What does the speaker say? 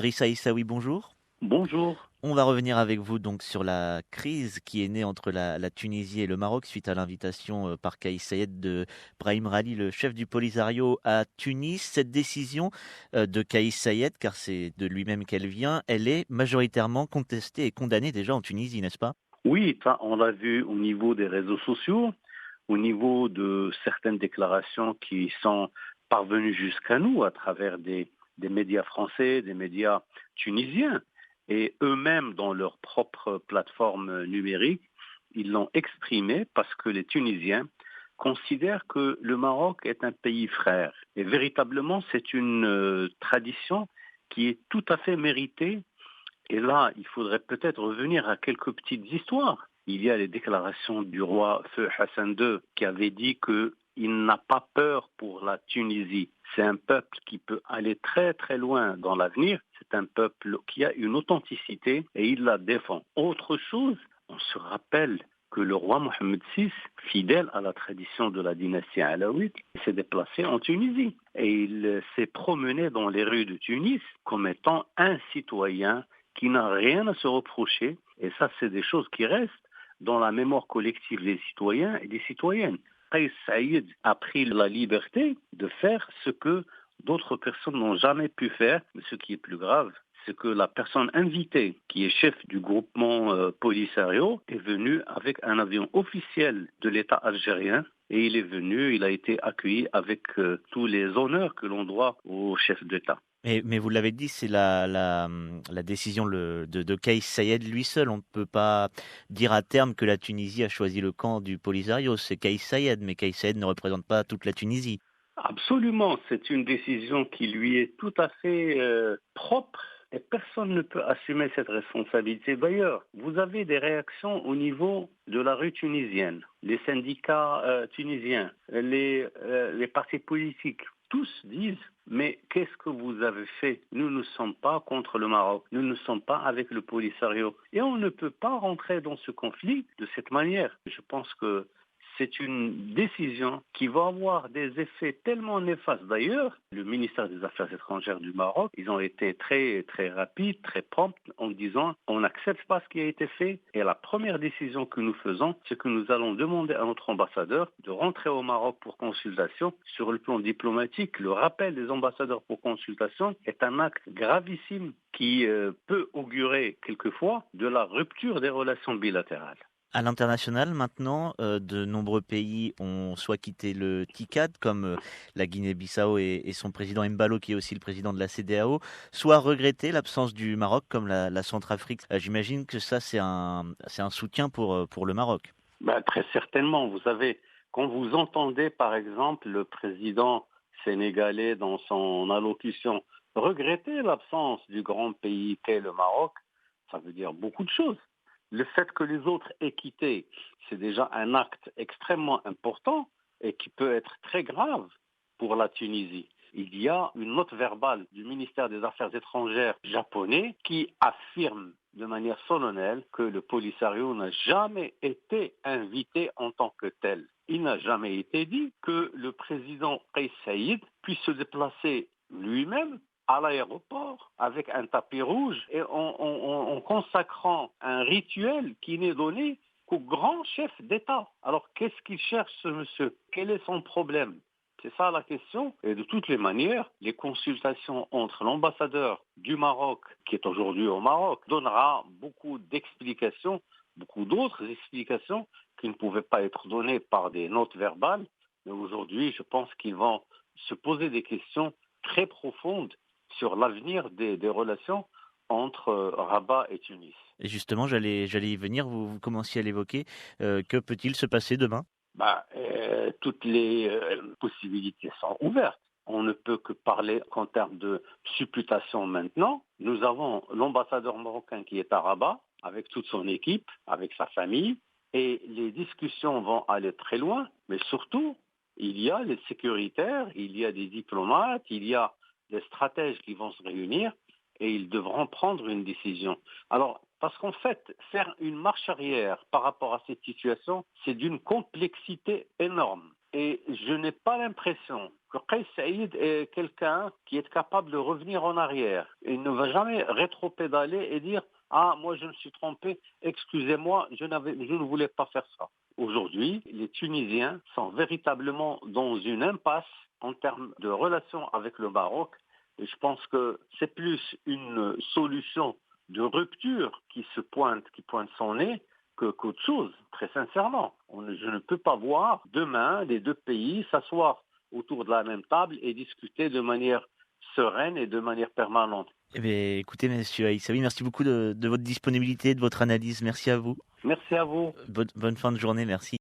Drissa Issaoui, bonjour. Bonjour. On va revenir avec vous donc sur la crise qui est née entre la Tunisie et le Maroc suite à l'invitation par Kais Saied de Brahim Rali, le chef du Polisario à Tunis. Cette décision de Kais Saied, car c'est de lui-même qu'elle vient, elle est majoritairement contestée et condamnée déjà en Tunisie, n'est-ce pas? Oui, ça, on l'a vu au niveau des réseaux sociaux, au niveau de certaines déclarations qui sont parvenues jusqu'à nous à travers des médias français, des médias tunisiens. Et eux-mêmes, dans leur propre plateforme numérique, ils l'ont exprimé parce que les Tunisiens considèrent que le Maroc est un pays frère. Et véritablement, c'est une tradition qui est tout à fait méritée. Et là, il faudrait peut-être revenir à quelques petites histoires. Il y a les déclarations du roi Feu Hassan II qui avait dit qu'il n'a pas peur pour la Tunisie. C'est un peuple qui peut aller très très loin dans l'avenir. C'est un peuple qui a une authenticité et il la défend. Autre chose, on se rappelle que le roi Mohamed VI, fidèle à la tradition de la dynastie alaouite, s'est déplacé en Tunisie. Et il s'est promené dans les rues de Tunis comme étant un citoyen qui n'a rien à se reprocher. Et ça, c'est des choses qui restent dans la mémoire collective des citoyens et des citoyennes. Kais Saïd a pris la liberté de faire ce que d'autres personnes n'ont jamais pu faire. Mais ce qui est plus grave, c'est que la personne invitée, qui est chef du groupement Polisario, est venue avec un avion officiel de l'État algérien. Et il est venu, il a été accueilli avec tous les honneurs que l'on doit au chef d'État. Mais vous l'avez dit, c'est la décision de Kais Saied lui seul. On ne peut pas dire à terme que la Tunisie a choisi le camp du Polisario. C'est Kais Saied, mais Kais Saied ne représente pas toute la Tunisie. Absolument, c'est une décision qui lui est tout à fait propre et personne ne peut assumer cette responsabilité. D'ailleurs, vous avez des réactions au niveau de la rue tunisienne, les syndicats tunisiens, les partis politiques. Tous disent, mais qu'est-ce que vous avez fait? Nous ne sommes pas contre le Maroc, nous ne sommes pas avec le Polisario. Et on ne peut pas rentrer dans ce conflit de cette manière. Je pense que c'est une décision qui va avoir des effets tellement néfastes. D'ailleurs, le ministère des Affaires étrangères du Maroc, ils ont été très, très rapides, très prompts en disant on n'accepte pas ce qui a été fait. Et la première décision que nous faisons, c'est que nous allons demander à notre ambassadeur de rentrer au Maroc pour consultation. Sur le plan diplomatique, le rappel des ambassadeurs pour consultation est un acte gravissime qui peut augurer quelquefois de la rupture des relations bilatérales. À l'international, maintenant, de nombreux pays ont soit quitté le TICAD, comme la Guinée-Bissau et son président Embalo, qui est aussi le président de la CEDEAO, soit regretté l'absence du Maroc, comme la Centrafrique. J'imagine que ça, c'est un soutien pour le Maroc. Ben, très certainement. Vous savez, quand vous entendez, par exemple, le président sénégalais dans son allocution regretter l'absence du grand pays qu'est le Maroc, ça veut dire beaucoup de choses. Le fait que les autres aient quitté, c'est déjà un acte extrêmement important et qui peut être très grave pour la Tunisie. Il y a une note verbale du ministère des Affaires étrangères japonais qui affirme de manière solennelle que le Polisario n'a jamais été invité en tant que tel. Il n'a jamais été dit que le président Kais Saied puisse se déplacer lui-même à l'aéroport avec un tapis rouge et en consacrant un rituel qui n'est donné qu'au grand chef d'État. Alors qu'est-ce qu'il cherche ce monsieur? Quel est son problème? C'est ça la question. Et de toutes les manières, les consultations entre l'ambassadeur du Maroc, qui est aujourd'hui au Maroc, donnera beaucoup d'explications, beaucoup d'autres explications qui ne pouvaient pas être données par des notes verbales. Mais aujourd'hui, je pense qu'ils vont se poser des questions très profondes sur l'avenir des relations entre Rabat et Tunis. Et justement, j'allais y venir, vous commenciez à l'évoquer. Que peut-il se passer demain? Toutes les possibilités sont ouvertes. On ne peut que parler qu'en termes de supputation maintenant. Nous avons l'ambassadeur marocain qui est à Rabat, avec toute son équipe, avec sa famille, et les discussions vont aller très loin, mais surtout, il y a les sécuritaires, il y a des diplomates, il y a des stratèges qui vont se réunir et ils devront prendre une décision. Alors, parce qu'en fait, faire une marche arrière par rapport à cette situation, c'est d'une complexité énorme. Et je n'ai pas l'impression que Kais Saïd est quelqu'un qui est capable de revenir en arrière. Il ne va jamais rétropédaler et dire «Ah, moi je me suis trompé, excusez-moi, je ne voulais pas faire ça». Aujourd'hui, les Tunisiens sont véritablement dans une impasse en termes de relations avec le Maroc. Et je pense que c'est plus une solution de rupture qui pointe son nez, qu'autre chose, très sincèrement. Je ne peux pas voir demain les deux pays s'asseoir autour de la même table et discuter de manière sereine et de manière permanente. Eh bien, écoutez, monsieur Aïssaoui, merci beaucoup de votre disponibilité, de votre analyse. Merci à vous. Merci à vous. Bonne fin de journée, merci.